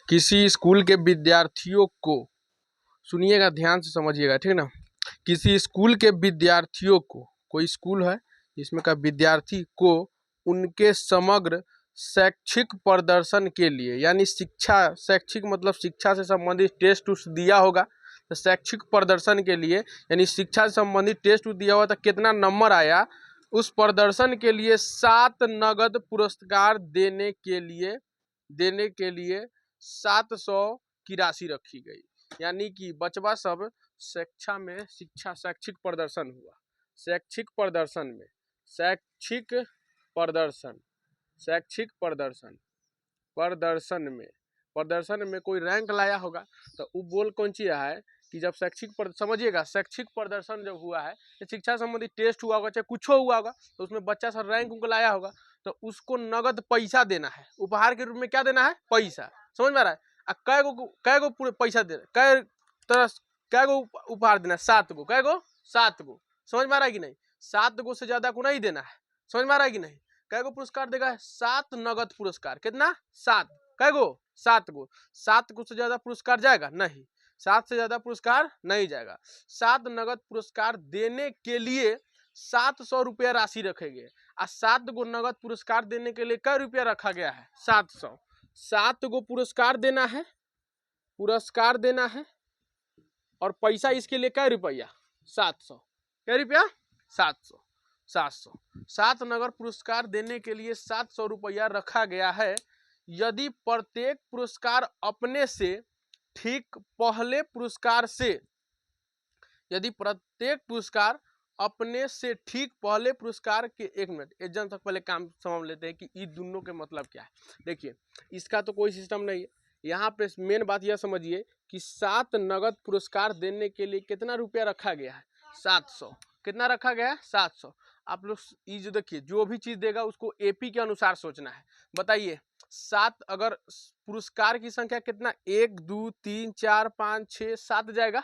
किसी स्कूल के विद्यार्थियों को, सुनिएगा ध्यान से समझिएगा, ठीक ना। किसी स्कूल के विद्यार्थियों को, कोई स्कूल है इसमें का विद्यार्थी को उनके समग्र शैक्षिक प्रदर्शन के लिए, यानी शिक्षा, शैक्षिक मतलब शिक्षा से संबंधित टेस्ट उस्ट दिया होगा, तो शैक्षिक प्रदर्शन के लिए यानी शिक्षा से संबंधित टेस्ट दिया हुआ तो कितना नंबर आया, उस प्रदर्शन के लिए 7 नगद पुरस्कार देने के लिए 700 की राशि रखी गई। यानी कि बचवा सब शैक्षिक प्रदर्शन हुआ, शैक्षिक प्रदर्शन में कोई रैंक लाया होगा, तो वो बोल कौन सी रहा है कि जब समझिएगा शैक्षिक प्रदर्शन जब हुआ है, शिक्षा संबंधी टेस्ट हुआ होगा, चाहे कुछ हुआ होगा, तो उसमें बच्चा सब रैंक उनको लाया होगा, तो उसको नगद पैसा देना है, उपहार के रूप में क्या देना है, पैसा। समझ में आ रहा है? कै गो पूरे पैसा दे, कै गो उपहार देना है, 7 गो, कै गो 7 गो। समझ में आ रहा है कि नहीं? 7 गो से ज्यादा को नहीं देना है। समझ में आ रहा है कि नहीं? कै गो पुरस्कार देगा? 7 नगद पुरस्कार। कितना? 7। कै गो? 7 गो। 7 गो से ज्यादा पुरस्कार जाएगा नहीं, 7 से ज्यादा पुरस्कार नहीं जाएगा। 7 नगद पुरस्कार देने के लिए 700 रुपया राशि रखेंगे, और 7 गो नगद पुरस्कार देने के लिए क्या रुपया रखा गया है? 700। 7 गो पुरस्कार देना है, और पैसा इसके लिए क्या रुपया? 700। क्या रुपया? 700। 7 नगद पुरस्कार देने के लिए 700 रुपया रखा गया है। यदि प्रत्येक पुरस्कार अपने से ठीक पहले पुरस्कार के, एक मिनट एग्जाम तक पहले काम समझ लेते हैं कि ये दोनों के मतलब क्या है। देखिए, इसका तो कोई सिस्टम नहीं है। यहाँ पे मेन बात यह समझिए कि 7 नगद पुरस्कार देने के लिए कितना रुपया रखा गया है? 700। कितना रखा गया है? 700। आप लोग ये जो देखिए, जो भी चीज देगा उसको एपी के अनुसार सोचना है। बताइए, 7 अगर पुरस्कार की संख्या कितना, 1 2 3 4 5 6 7 जाएगा?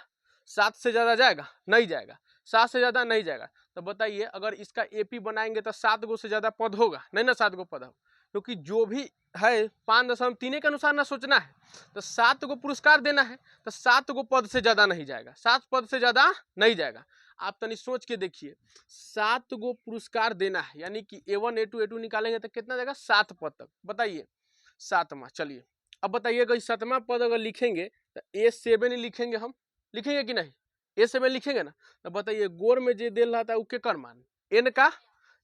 7 से ज्यादा जाएगा? नहीं जाएगा। 7 से ज्यादा नहीं जाएगा। तो बताइए, अगर इसका एपी बनाएंगे तो 7 गो से ज्यादा पद होगा नहीं ना? 7 गो पद होगा, क्योंकि जो भी है 5.3 के अनुसार ना सोचना है। तो 7 गो पुरस्कार देना है, तो 7 गो पद से ज्यादा नहीं जाएगा, 7 पद से ज्यादा नहीं जाएगा। आप तनी सोच के देखिए, 7 गो पुरस्कार देना है, यानी कि A1 A2 निकालेंगे तो कितना जाएगा? 7 पद तक। बताइए 7वां। चलिए अब बताइएगा, 7वां पद अगर लिखेंगे तो A7 लिखेंगे, हम लिखेंगे कि नहीं? A7 लिखेंगे ना। तो बताइए, गोर में जो दे रहा था वो केकर मान? n का।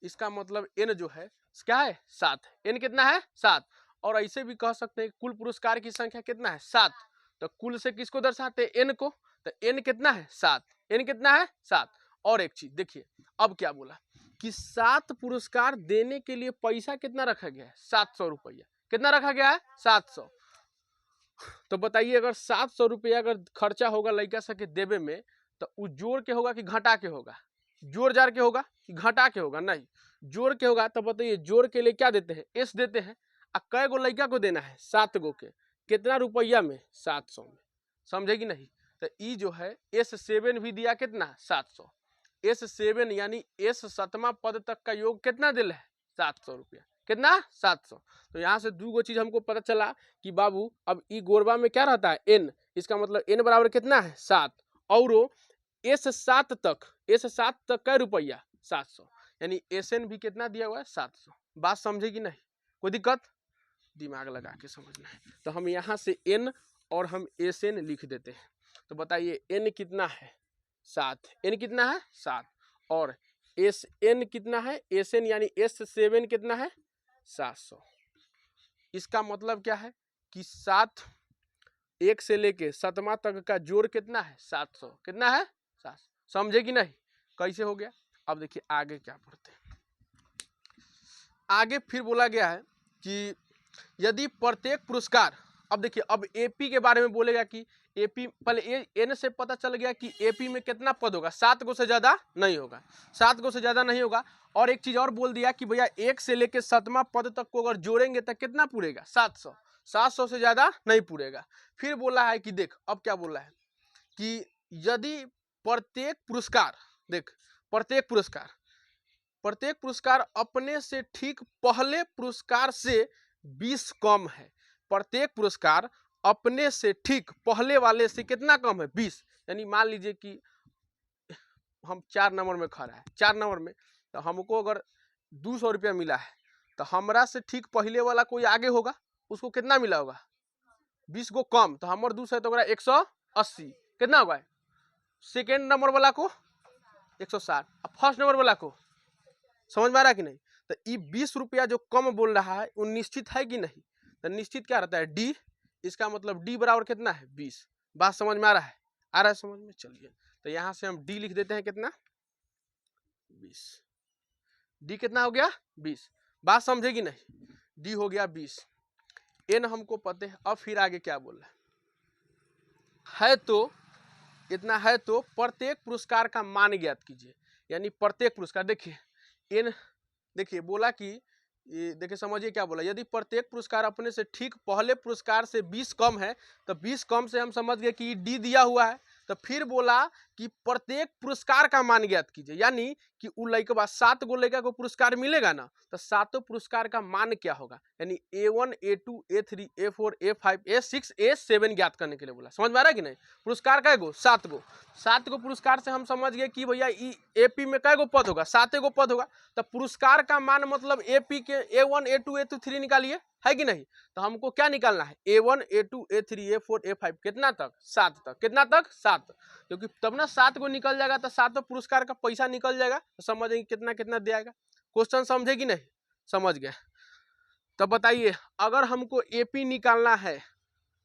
इसका मतलब n जो है क्या है? 7। n कितना है? 7। और ऐसे भी कह सकते हैं कुल पुरस्कार की संख्या कितना है? 7। तो कुल से किसको दर्शाते हैं? n को। तो n कितना है? 7। n कितना है? 7। और एक चीज देखिए, अब क्या बोला कि 7 पुरस्कार देने के लिए पैसा कितना रखा गया है? 700 रुपया। कितना रखा गया है? 700। तो बताइए, अगर 700 रुपया अगर खर्चा होगा लड़का सबके देवे में, तो वो जोड़ के होगा कि घटा के होगा? जोड़ जार के होगा कि घटा के होगा? नहीं, जोड़ के होगा। तो बताइए, जोड़ के लिए क्या देते हैं? एस देते हैं। और कै गो लड़का को देना है? 7 गो के। कितना रुपया में? 700 में। समझे कि नहीं? तो ई जो है S7 भी दिया, कितना? 700। S7 यानी S 7वां पद तक का योग कितना दिल है? 700 रुपया। कितना? 700। तो यहाँ से 2 गो चीज हमको पता चला कि बाबू अब ई गोरबा में क्या रहता है? n। इसका मतलब n बराबर कितना है? 7। और S7 तक कै रुपया? 700। यानी SN भी कितना दिया हुआ है? 700। बात समझे कि नहीं? कोई दिक्कत? दिमाग लगा के समझना है। तो हम यहाँ से n और हम SN लिख देते हैं। तो बताइए, n कितना है? 7। n कितना है? 7। और SN कितना है? SN यानी S7 कितना है? 700। इसका मतलब क्या है कि 7 1 से लेके 7वां तक का जोड़ कितना है? 700। कितना है? 700। समझे कि नहीं? कैसे हो गया? अब देखिए आगे क्या पढ़ते हैं। आगे फिर बोला गया है कि यदि प्रत्येक पुरस्कार, अब देखिए, अब एपी के बारे में बोलेगा कि एपी, पहले एन से पता चल गया कि एपी में कितना पद होगा? 7 गो से ज्यादा नहीं होगा। 7 गो से ज्यादा नहीं होगा। और एक चीज और बोल दिया कि भैया 1 से लेके 7वां पद तक को अगर जोड़ेंगे तो कितना पूरेगा? 700। 700 से ज्यादा नहीं पूरेगा। फिर बोला है कि देख, अब क्या बोला है कि यदि प्रत्येक पुरस्कार, देख, प्रत्येक पुरस्कार अपने से ठीक पहले पुरस्कार से 20 कम है। प्रत्येक पुरस्कार अपने से ठीक पहले वाले से कितना कम है 20। यानी मान लीजिए कि हम 4 नंबर में खड़ा है, 4 नंबर में, तो हमको अगर 200 रुपया मिला है तो हमरा से ठीक पहले वाला कोई आगे होगा, उसको कितना मिला होगा 20 को कम, तो हमारे 200 है तो 180 कितना होगा। सेकेंड नंबर वाला को 160, अब फर्स्ट नंबर वाला को समझ में आ रहा है कि नहीं। तो ये 20 रुपया जो कम बोल रहा है वो निश्चित है कि नहीं, तो निश्चित क्या रहता है डी, इसका मतलब डी बराबर कितना है 20। बात समझ में आ रहा है, आ रहा है समझ में। चलिए तो यहां से हम डी लिख देते हैं कितना 20, डी कितना हो गया 20। बात समझेगी नहीं, डी हो गया 20। एन हमको पता है। अब फिर आगे क्या बोल रहा है तो इतना है तो प्रत्येक पुरस्कार का मान ज्ञात कीजिए। यानी प्रत्येक पुरस्कार, देखिए एन, देखिए बोला कि देखिए समझिए क्या बोला, यदि प्रत्येक पुरस्कार अपने से ठीक पहले पुरस्कार से 20 कम है, तो 20 कम से हम समझ गए कि डी दिया हुआ है। तो फिर बोला कि प्रत्येक पुरस्कार का मान ज्ञात कीजिए, यानी कि उ लड़का 7 गो लड़का को पुरस्कार मिलेगा ना, तो 7 पुरस्कार का मान क्या होगा, यानी A1 A2 A3 A4 A5 A6 A7 ज्ञात करने के लिए बोला। समझ में आ रहा है कि नहीं। पुरस्कार कै गो 7 गो, 7 गो पुरस्कार से हम समझ गए कि भैया एपी में कै गो पद होगा 7 गो पद होगा। तो पुरस्कार का मान मतलब एपी के A1 A2 A2 3 निकालिए, है कि नहीं। तो हमको क्या निकालना है A1 A2 A3 A4 A5 कितना तक 7 तक, कितना तक 7, क्योंकि तब ना 7 को निकल जाएगा तो 7 पुरस्कार का पैसा निकल जाएगा, तो समझेंगे कितना कितना दे आएगा। क्वेश्चन समझे कि नहीं, समझ गए। तो बताइए अगर हमको एपी निकालना है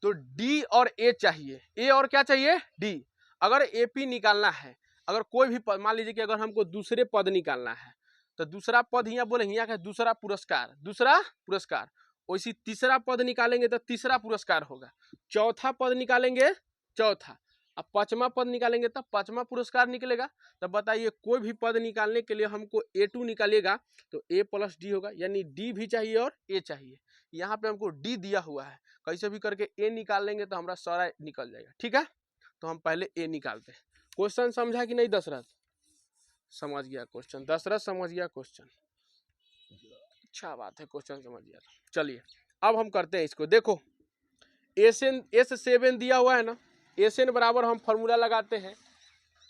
तो डी और ए चाहिए, ए और क्या चाहिए डी। अगर एपी निकालना है, अगर कोई भी पद, मान लीजिए कि अगर हमको दूसरे पद निकालना है, तो दूसरा पद यहाँ बोले यहाँ का दूसरा पुरस्कार, दूसरा पुरस्कार, वैसी तीसरा पद निकालेंगे तो तीसरा पुरस्कार होगा, चौथा पद निकालेंगे चौथा, अब पांचवा पद निकालेंगे तब पांचवा पुरस्कार निकलेगा। तब बताइए कोई भी पद निकालने के लिए हमको A2 निकालेगा तो A प्लस डी होगा, यानी डी भी चाहिए और ए चाहिए। यहाँ पे हमको डी दिया हुआ है, कैसे भी करके ए निकाल लेंगे तो हमारा सारा निकल जाएगा। ठीक है, तो हम पहले ए निकालते हैं। क्वेश्चन समझा कि नहीं दशरथ, समझ गया क्वेश्चन, दशरथ समझ गया क्वेश्चन, अच्छा बात है क्वेश्चन समझ गया। चलिए अब हम करते हैं इसको, देखो S7 दिया हुआ है ना, Sn बराबर हम फॉर्मूला लगाते हैं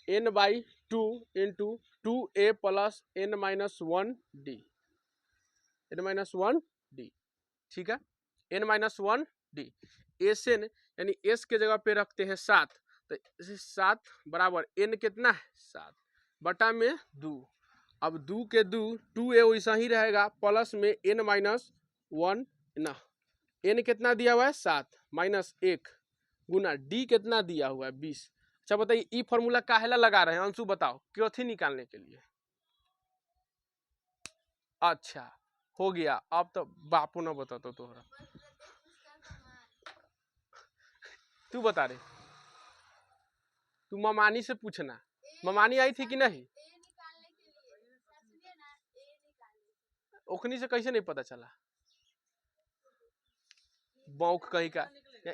n/2 into 2a plus n-1d, n-1d, ठीक है, n-1d। Sn यानी s के जगह पे रखते हैं 7, तो 7 बराबर n कितना है 7 बटा में 2, अब 2 के 2 2a वैसा ही रहेगा प्लस में n-1 ना, n कितना दिया हुआ है 7 माइनस 1 गुना डी कितना दिया हुआ है 20। अच्छा बताइए ई फॉर्मूला काहेला लगा रहे हैं अंशु, बताओ क्यों निकालने के लिए। अच्छा हो गया, अब तो बापू ना बता तो तोहरा, तू बता रहे, तू ममानी से पूछना, ममानी आई थी कि नहीं, ओखनी से कैसे नहीं पता चला, बौक कहीं का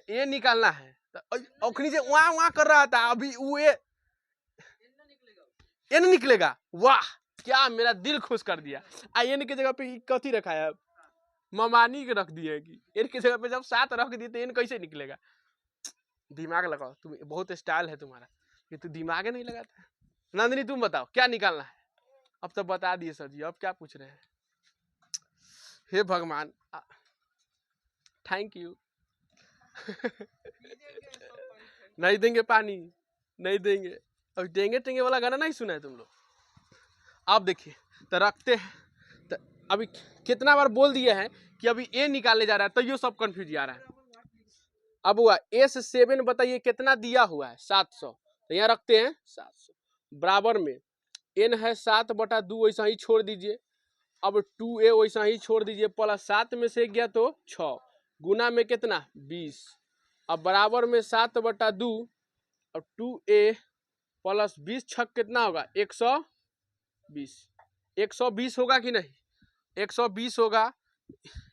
ए निकालना है तो ओखनी से वहां वहां कर रहा था, अभी वो एन निकलेगा, वाह क्या मेरा दिल खुश कर दिया। एन के जगह पे कथी रखा है, ममानी के रख दिए कि एन के जगह पे जब 7 रख दिए तो एन कैसे निकलेगा। दिमाग लगाओ, तुम बहुत स्टाइल है तुम्हारा, ये तू दिमाग नहीं लगाता। नंदिनी तुम बताओ क्या निकालना है, अब तो बता दिए सर जी, अब क्या पूछ रहे हैं। हे भगवान थैंक यू नहीं देंगे पानी, नहीं देंगे, अब देंगे टेंगे वाला गाना नहीं सुना है तुम लोग। अब देखिए तो रखते हैं, तो अभी कितना बार बोल दिए हैं कि अभी ए निकालने जा रहा है, तो ये सब कंफ्यूज आ रहा है। अब हुआ S7 बताइए कितना दिया हुआ है 700, तो यहाँ रखते हैं 700 बराबर में n है 7 बटा 2 वैसा ही छोड़ दीजिए, अब 2a वैसा ही छोड़ दीजिए प्लस 7 में से गया तो 6 गुना में कितना 20, अब बराबर में 7 बटा 2, अब 2a प्लस 20 छक कितना होगा 120, 120 होगा कि नहीं 120 होगा,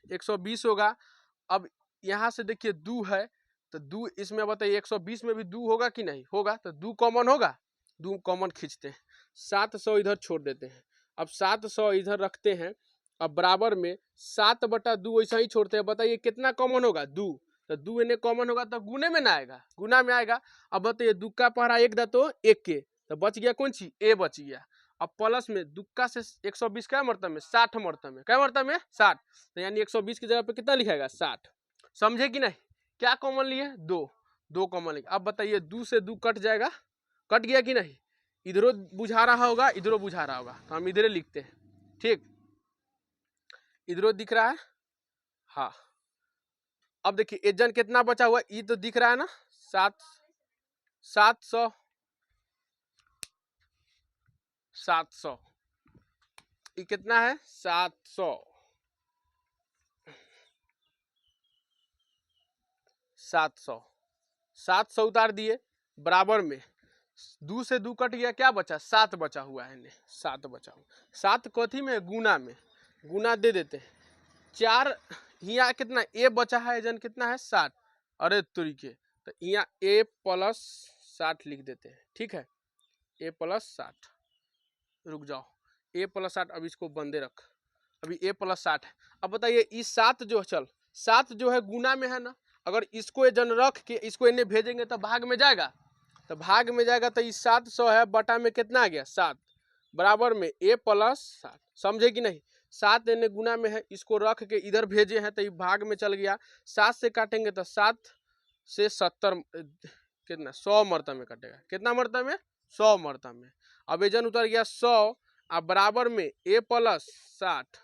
120 होगा। अब यहाँ से देखिए 2 है तो 2 इसमें बताइए 120 में भी 2 होगा कि नहीं होगा, तो 2 कॉमन होगा, 2 कॉमन खींचते हैं, 700 इधर छोड़ देते हैं, अब 700 इधर रखते हैं, अब बराबर में 7 बटा 2 वैसा ही छोड़ते हैं, बताइए कितना कॉमन होगा 2, तो 2 एने कॉमन होगा तो गुने में ना आएगा, गुना में आएगा। अब बताइए दुक्का पहरा एक दा तो एक के, तो बच गया कौन सी, ए बच गया। अब प्लस में दुक्का से 120 क्या मरतब में, 60 मरतब में, क्या मरतब में 60, तो यानी 120 की जगह पे कितना लिखेगा 60। समझे कि नहीं, क्या कॉमन लिए, 2 कॉमन लिए। अब बताइए 2 से 2 कट जाएगा, कट गया कि नहीं, इधरों बुझा रहा होगा इधरों बुझा रहा होगा, तो हम इधरे लिखते हैं, ठीक, इधरों दिख रहा है, हाँ। अब देखिए एजन कितना बचा हुआ, ये तो दिख रहा है ना, 700 ये कितना है 700 उतार दिए, बराबर में 2 से 2 कट गया, क्या बचा 7 बचा हुआ है, 7 बचा हुआ, 7 कथी में, गुना में, गुना दे देते हैं 4, यहाँ कितना ए बचा है, एजन कितना है 60, अरे तरीके, तो यहाँ ए प्लस 60 लिख देते हैं, ठीक है, ए प्लस 60, रुक जाओ, ए प्लस 60, अब इसको बंदे रख, अभी ए प्लस 60 है। अब बताइए इस 7 जो चल 7 जो है गुना में है ना, अगर इसको एजन रख के इसको इन्हें भेजेंगे तो भाग में जाएगा, तो भाग में जाएगा, तो इस 700 है बटा में कितना आ गया 7, बराबर में ए प्लस 60, समझे कि नहीं, 7 इन्हें गुना में है, इसको रख के इधर भेजे हैं तो ये भाग में चल गया, 7 से काटेंगे तो 7 से 70 कितना 100 मरतब में कटेगा, कितना मरतब में 100 मरतब में। अब एजन उतर गया 100, अब बराबर में ए प्लस 60,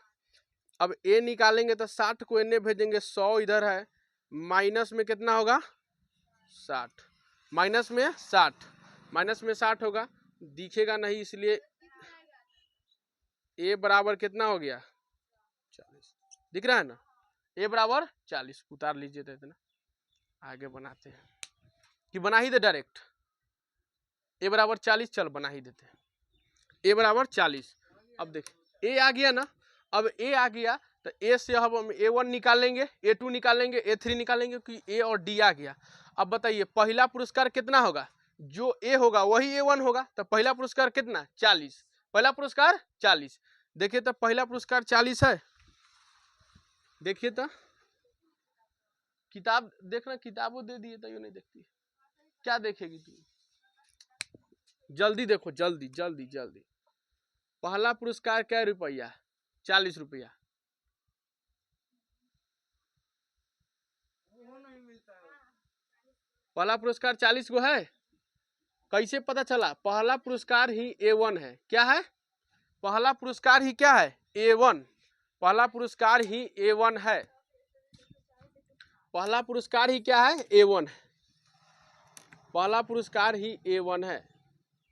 अब ए निकालेंगे तो 60 को इन्हें भेजेंगे, 100 इधर है, माइनस में कितना होगा 60, माइनस में 60 होगा, दिखेगा नहीं इसलिए ए बराबर कितना हो गया 40, दिख रहा है ना, ए बराबर 40, उतार लीजिए, तो इतना आगे बनाते हैं कि बना ही दे डायरेक्ट, ए बराबर 40, चल बना ही देते हैं, ए बराबर 40। अब देखिए ए आ गया ना, अब ए आ गया तो ए से अब हम A1 निकालेंगे, A2 निकालेंगे, A3 निकालेंगे, क्योंकि ए और डी आ गया। अब बताइए पहला पुरस्कार कितना होगा, जो ए होगा वही A1 होगा, तो पहला पुरस्कार कितना 40, पहला पुरस्कार 40, देखिए तो पहला पुरस्कार 40 है, देखिए तो किताब देखना, किताबों दे दिए तो ये नहीं देखती, क्या देखेगी तू, जल्दी देखो, जल्दी जल्दी जल्दी। पहला पुरस्कार क्या रुपया 40 रुपया, पहला पुरस्कार 40 को है, कैसे पता चला, पहला पुरस्कार ही A1 है, क्या है, पहला पुरस्कार ही क्या है A1, पहला पुरस्कार ही A1 है, पहला पुरस्कार ही क्या है A1 है, पहला पुरस्कार ही A1 है,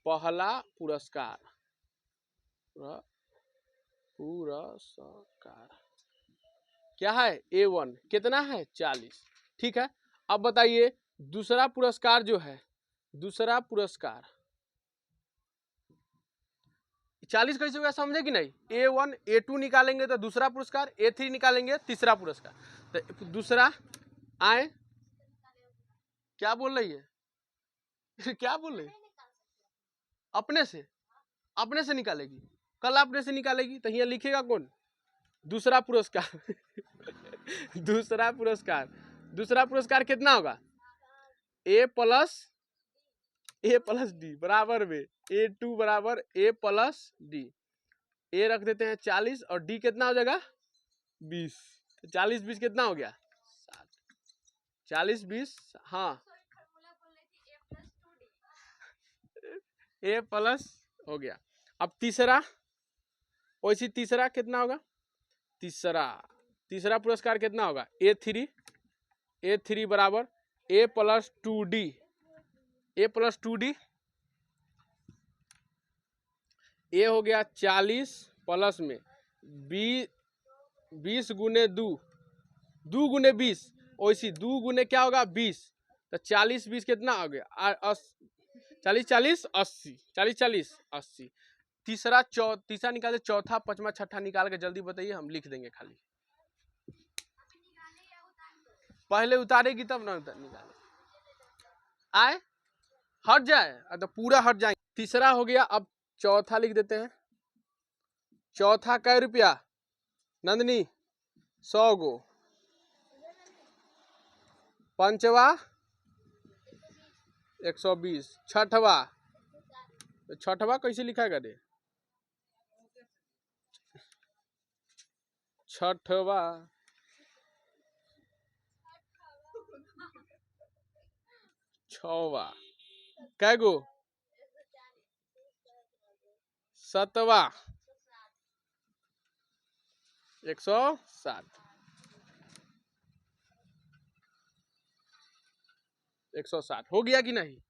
पहला पुरस्कार क्या है A1, कितना है 40, ठीक है। अब बताइए दूसरा पुरस्कार जो है, दूसरा पुरस्कार 40 कैसे होगा, समझे कि नहीं, A1 A2 निकालेंगे तो दूसरा पुरस्कार, A3 निकालेंगे तीसरा पुरस्कार, तो दूसरा आए, क्या बोल रही है क्या बोल रही है, अपने से निकालेगी, कल अपने से निकालेगी, तो यहाँ लिखेगा कौन, दूसरा पुरस्कार दूसरा पुरस्कार कितना होगा ए प्लस डी बराबर में A2 बराबर A प्लस डी, ए रख देते हैं 40 और डी कितना हो जाएगा 20, 40 20 कितना हो गया 60, 40 20, हाँ ए प्लस हो गया। अब तीसरा, वैसे तीसरा कितना होगा, तीसरा पुरस्कार कितना होगा A3 बराबर A plus 2D, A plus 2D, ए हो गया 40 प्लस में 20 गुने 2 गुने 20, वैसे 2 गुने क्या होगा 20, तो 40 20 कितना हो गया 40 40 80, 40 40 80। तीसरा निकाले, चौथा पांचवा छठा निकाल के जल्दी बताइए, हम लिख देंगे, खाली पहले उतारेगी तब ना निकाले, आए हट जाए तो पूरा हट जाएंगे। तीसरा हो गया, अब चौथा लिख देते हैं, चौथा कै रुपया नंदनी 100 गो, पांचवा 120, छठवा, तो छठवा कैसे लिखा करे, छठवा छवा, कै गो, सतवा 107, 107 हो गया कि नहीं।